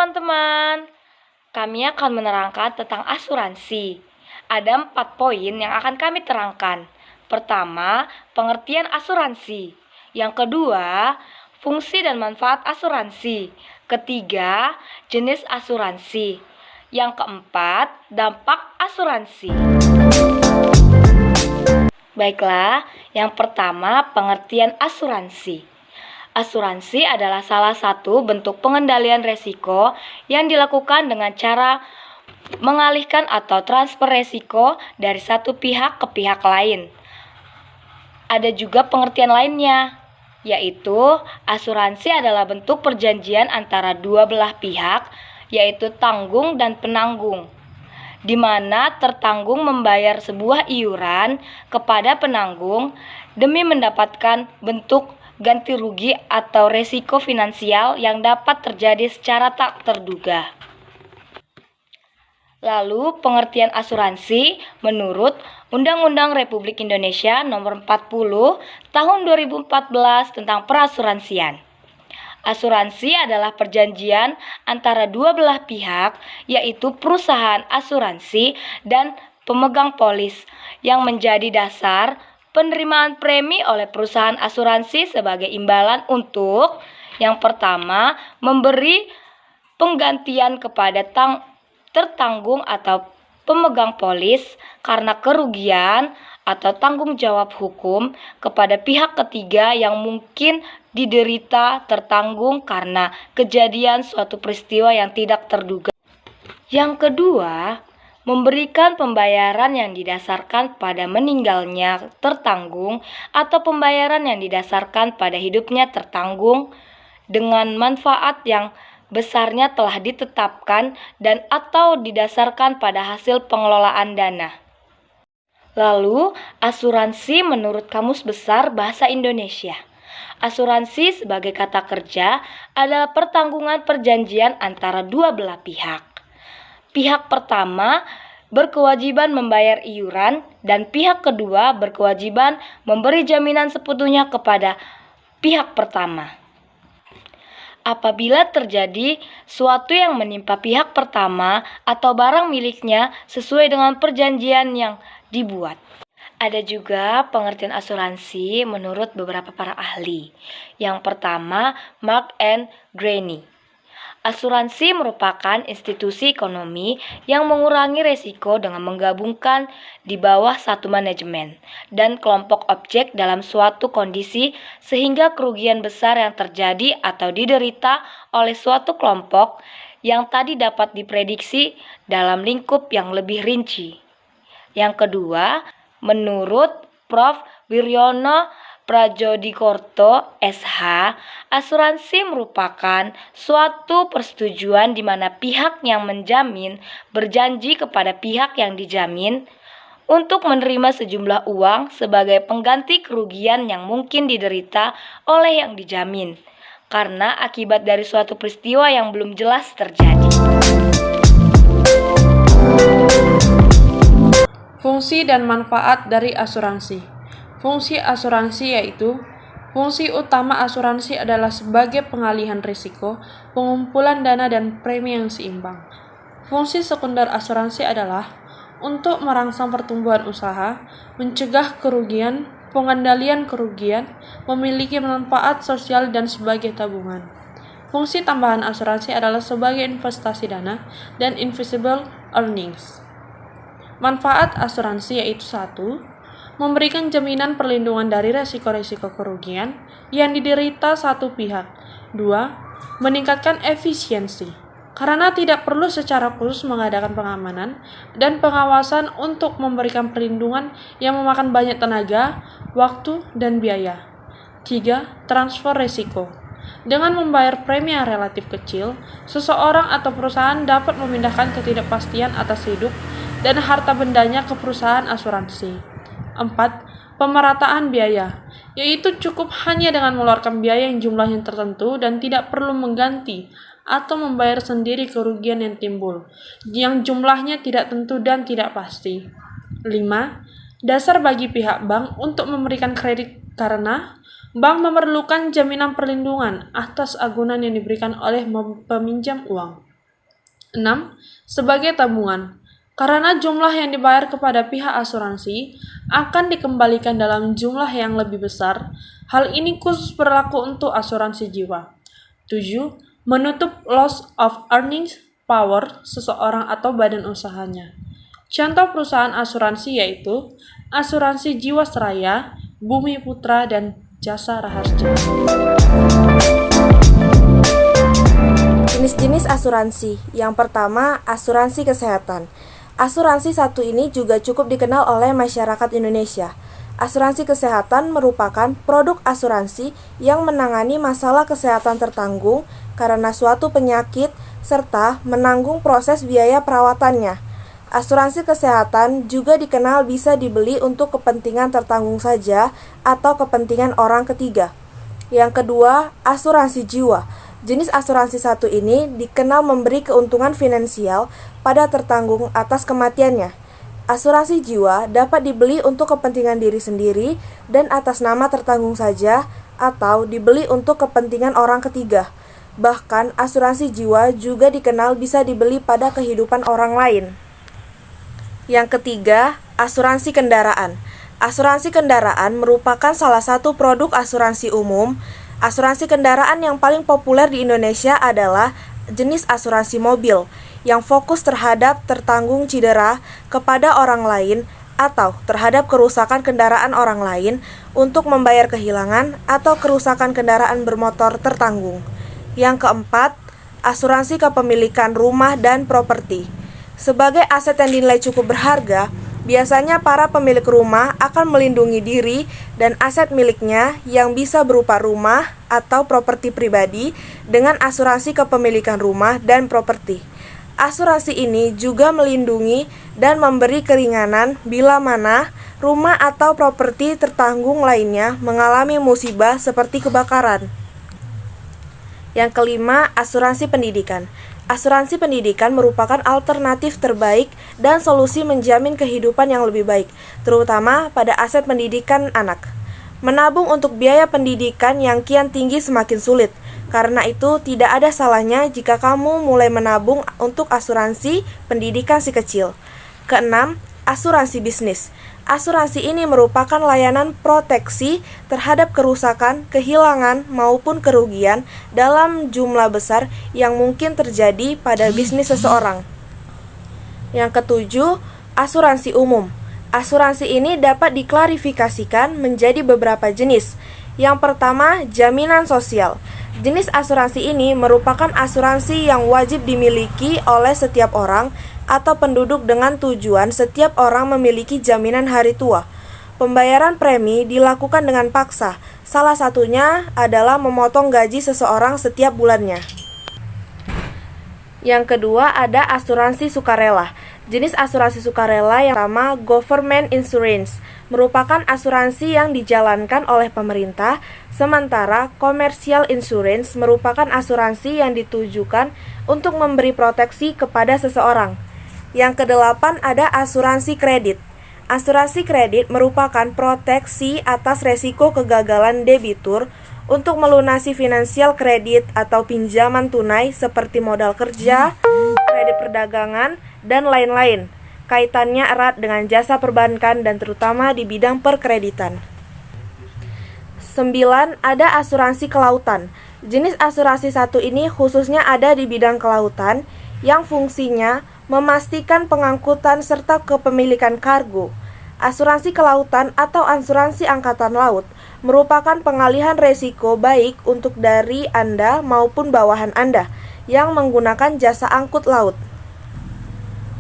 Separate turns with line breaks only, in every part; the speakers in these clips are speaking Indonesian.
teman-teman, kami akan menerangkan tentang asuransi. Ada 4 poin yang akan kami terangkan. Pertama, pengertian asuransi. Yang kedua, fungsi dan manfaat asuransi. Ketiga, jenis asuransi. Yang keempat, dampak asuransi. Baiklah, yang pertama pengertian asuransi. Asuransi adalah salah satu bentuk pengendalian risiko yang dilakukan dengan cara mengalihkan atau transfer risiko dari satu pihak ke pihak lain. Ada juga pengertian lainnya, yaitu asuransi adalah bentuk perjanjian antara dua belah pihak, yaitu tanggung dan penanggung, di mana tertanggung membayar sebuah iuran kepada penanggung demi mendapatkan bentuk ganti rugi atau resiko finansial yang dapat terjadi secara tak terduga. Lalu, pengertian asuransi menurut Undang-Undang Republik Indonesia Nomor 40 Tahun 2014 tentang perasuransian. Asuransi adalah perjanjian antara dua belah pihak, yaitu perusahaan asuransi dan pemegang polis, yang menjadi dasar penerimaan premi oleh perusahaan asuransi sebagai imbalan untuk yang pertama, memberi penggantian kepada tertanggung atau pemegang polis karena kerugian atau tanggung jawab hukum kepada pihak ketiga yang mungkin diderita tertanggung karena kejadian suatu peristiwa yang tidak terduga. Yang kedua, memberikan pembayaran yang didasarkan pada meninggalnya tertanggung atau pembayaran yang didasarkan pada hidupnya tertanggung dengan manfaat yang besarnya telah ditetapkan dan atau didasarkan pada hasil pengelolaan dana. Lalu, asuransi menurut Kamus Besar Bahasa Indonesia. Asuransi sebagai kata kerja adalah pertanggungan perjanjian antara dua belah pihak. Pihak pertama berkewajiban membayar iuran dan pihak kedua berkewajiban memberi jaminan sepenuhnya kepada pihak pertama. Apabila terjadi suatu yang menimpa pihak pertama atau barang miliknya sesuai dengan perjanjian yang dibuat. Ada juga pengertian asuransi menurut beberapa para ahli. Yang pertama, Mark and Graney. Asuransi merupakan institusi ekonomi yang mengurangi risiko dengan menggabungkan di bawah satu manajemen dan kelompok objek dalam suatu kondisi sehingga kerugian besar yang terjadi atau diderita oleh suatu kelompok yang tadi dapat diprediksi dalam lingkup yang lebih rinci. Yang kedua, menurut Prof. Wiryono Prajodikorto, SH, asuransi merupakan suatu persetujuan di mana pihak yang menjamin berjanji kepada pihak yang dijamin untuk menerima sejumlah uang sebagai pengganti kerugian yang mungkin diderita oleh yang dijamin karena akibat dari suatu peristiwa yang belum jelas terjadi.
Fungsi dan manfaat dari asuransi. Fungsi asuransi yaitu fungsi utama asuransi adalah sebagai pengalihan risiko, pengumpulan dana dan premi yang seimbang. Fungsi sekunder asuransi adalah untuk merangsang pertumbuhan usaha, mencegah kerugian, pengendalian kerugian, memiliki manfaat sosial dan sebagai tabungan. Fungsi tambahan asuransi adalah sebagai investasi dana dan invisible earnings. Manfaat asuransi yaitu 1. Memberikan jaminan perlindungan dari risiko-risiko kerugian yang diderita satu pihak. 2. Meningkatkan efisiensi, karena tidak perlu secara khusus mengadakan pengamanan dan pengawasan untuk memberikan perlindungan yang memakan banyak tenaga, waktu, dan biaya. 3. Transfer risiko. Dengan membayar premi yang relatif kecil, seseorang atau perusahaan dapat memindahkan ketidakpastian atas hidup dan harta bendanya ke perusahaan asuransi. 4. Pemerataan biaya, yaitu cukup hanya dengan mengeluarkan biaya yang jumlahnya tertentu dan tidak perlu mengganti atau membayar sendiri kerugian yang timbul, yang jumlahnya tidak tentu dan tidak pasti. 5. Dasar bagi pihak bank untuk memberikan kredit karena bank memerlukan jaminan perlindungan atas agunan yang diberikan oleh peminjam uang. 6. Sebagai tabungan. Karena jumlah yang dibayar kepada pihak asuransi akan dikembalikan dalam jumlah yang lebih besar, hal ini khusus berlaku untuk asuransi jiwa. 7. Menutup loss of earnings power seseorang atau badan usahanya. Contoh perusahaan asuransi yaitu Asuransi Jiwasraya, Bumi Putra, dan Jasa Raharja.
Jenis-jenis asuransi. Yang pertama, asuransi kesehatan. Asuransi satu ini juga cukup dikenal oleh masyarakat Indonesia. Asuransi kesehatan merupakan produk asuransi yang menangani masalah kesehatan tertanggung karena suatu penyakit serta menanggung proses biaya perawatannya. Asuransi kesehatan juga dikenal bisa dibeli untuk kepentingan tertanggung saja atau kepentingan orang ketiga. Yang kedua, asuransi jiwa. Jenis asuransi satu ini dikenal memberi keuntungan finansial pada tertanggung atas kematiannya. Asuransi jiwa dapat dibeli untuk kepentingan diri sendiri dan atas nama tertanggung saja atau dibeli untuk kepentingan orang ketiga. Bahkan asuransi jiwa juga dikenal bisa dibeli pada kehidupan orang lain. Yang ketiga, asuransi kendaraan. Asuransi kendaraan merupakan salah satu produk asuransi umum. Asuransi kendaraan yang paling populer di Indonesia adalah jenis asuransi mobil yang fokus terhadap tertanggung cedera kepada orang lain atau terhadap kerusakan kendaraan orang lain untuk membayar kehilangan atau kerusakan kendaraan bermotor tertanggung. Yang keempat, asuransi kepemilikan rumah dan properti. Sebagai aset yang dinilai cukup berharga, biasanya para pemilik rumah akan melindungi diri dan aset miliknya yang bisa berupa rumah atau properti pribadi dengan asuransi kepemilikan rumah dan properti. Asuransi ini juga melindungi dan memberi keringanan bila mana rumah atau properti tertanggung lainnya mengalami musibah seperti kebakaran. Yang kelima, asuransi pendidikan. Asuransi pendidikan merupakan alternatif terbaik dan solusi menjamin kehidupan yang lebih baik, terutama pada aset pendidikan anak. Menabung untuk biaya pendidikan yang kian tinggi semakin sulit. Karena itu, tidak ada salahnya jika kamu mulai menabung untuk asuransi pendidikan si kecil. Keenam, asuransi bisnis. Asuransi ini merupakan layanan proteksi terhadap kerusakan, kehilangan, maupun kerugian dalam jumlah besar yang mungkin terjadi pada bisnis seseorang. Yang ketujuh, asuransi umum. Asuransi ini dapat diklarifikasikan menjadi beberapa jenis. Yang pertama, jaminan sosial. Jenis asuransi ini merupakan asuransi yang wajib dimiliki oleh setiap orang atau penduduk dengan tujuan setiap orang memiliki jaminan hari tua. Pembayaran premi dilakukan dengan paksa. Salah satunya adalah memotong gaji seseorang setiap bulannya. Yang kedua ada asuransi sukarela. Jenis asuransi sukarela yang pertama government insurance merupakan asuransi yang dijalankan oleh pemerintah, sementara commercial insurance merupakan asuransi yang ditujukan untuk memberi proteksi kepada seseorang. Yang kedelapan ada asuransi kredit. Asuransi kredit merupakan proteksi atas resiko kegagalan debitur untuk melunasi finansial kredit atau pinjaman tunai seperti modal kerja, kredit perdagangan, dan lain-lain. Kaitannya erat dengan jasa perbankan dan terutama di bidang perkreditan. 9. Ada asuransi kelautan. Jenis asuransi satu ini khususnya ada di bidang kelautan yang fungsinya memastikan pengangkutan serta kepemilikan kargo. Asuransi kelautan atau asuransi angkatan laut merupakan pengalihan resiko baik untuk dari Anda maupun bawahan Anda yang menggunakan jasa angkut laut.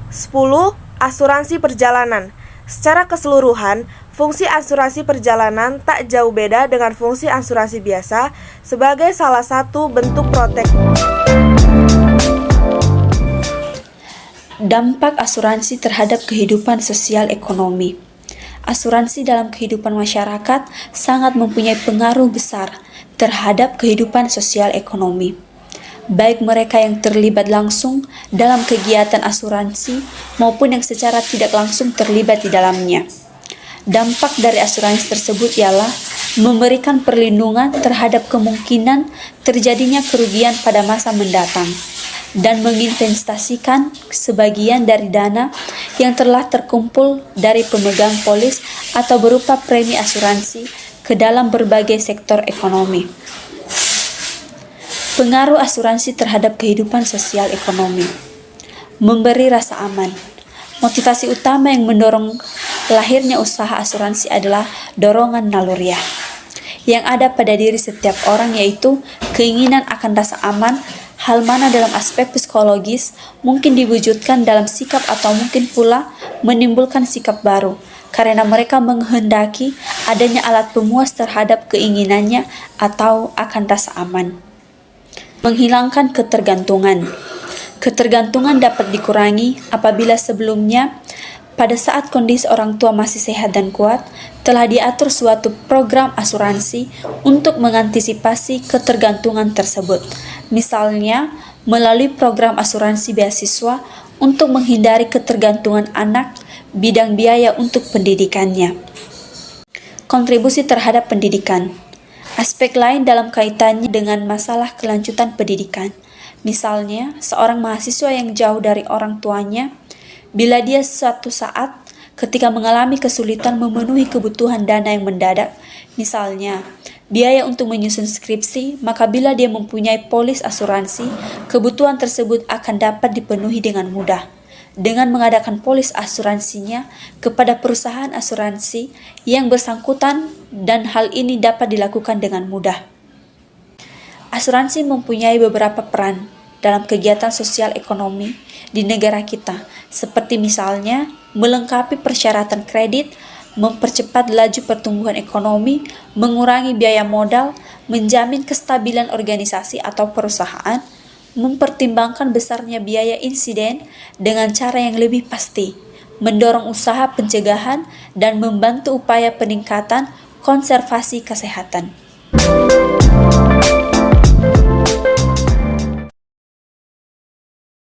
10. Asuransi perjalanan. Secara keseluruhan, fungsi asuransi perjalanan tak jauh beda dengan fungsi asuransi biasa sebagai salah satu bentuk proteksi.
Dampak asuransi terhadap kehidupan sosial ekonomi. Asuransi dalam kehidupan masyarakat sangat mempunyai pengaruh besar terhadap kehidupan sosial ekonomi. Baik mereka yang terlibat langsung dalam kegiatan asuransi maupun yang secara tidak langsung terlibat di dalamnya. Dampak dari asuransi tersebut ialah memberikan perlindungan terhadap kemungkinan terjadinya kerugian pada masa mendatang. dan menginvestasikan sebagian dari dana yang telah terkumpul dari pemegang polis atau berupa premi asuransi ke dalam berbagai sektor ekonomi. Pengaruh asuransi terhadap kehidupan sosial ekonomi. Memberi rasa aman. Motivasi utama yang mendorong lahirnya usaha asuransi adalah dorongan naluriah yang ada pada diri setiap orang, yaitu keinginan akan rasa aman, hal mana dalam aspek psikologis mungkin diwujudkan dalam sikap atau mungkin pula menimbulkan sikap baru, karena mereka menghendaki adanya alat pemuas terhadap keinginannya atau akan rasa aman. Menghilangkan ketergantungan. Ketergantungan dapat dikurangi apabila sebelumnya, pada saat kondisi orang tua masih sehat dan kuat, telah diatur suatu program asuransi untuk mengantisipasi ketergantungan tersebut. Misalnya, melalui program asuransi beasiswa untuk menghindari ketergantungan anak, bidang biaya untuk pendidikannya. Kontribusi terhadap pendidikan. Aspek lain dalam kaitannya dengan masalah kelanjutan pendidikan. Misalnya, seorang mahasiswa yang jauh dari orang tuanya, bila dia suatu saat ketika mengalami kesulitan memenuhi kebutuhan dana yang mendadak, misalnya biaya untuk menyusun skripsi, maka bila dia mempunyai polis asuransi, kebutuhan tersebut akan dapat dipenuhi dengan mudah dengan mengadakan polis asuransinya kepada perusahaan asuransi yang bersangkutan, dan hal ini dapat dilakukan dengan mudah. Asuransi mempunyai beberapa peran dalam kegiatan sosial ekonomi di negara kita, seperti misalnya melengkapi persyaratan kredit, mempercepat laju pertumbuhan ekonomi, mengurangi biaya modal, menjamin kestabilan organisasi atau perusahaan, mempertimbangkan besarnya biaya insiden dengan cara yang lebih pasti, mendorong usaha pencegahan, dan membantu upaya peningkatan konservasi kesehatan.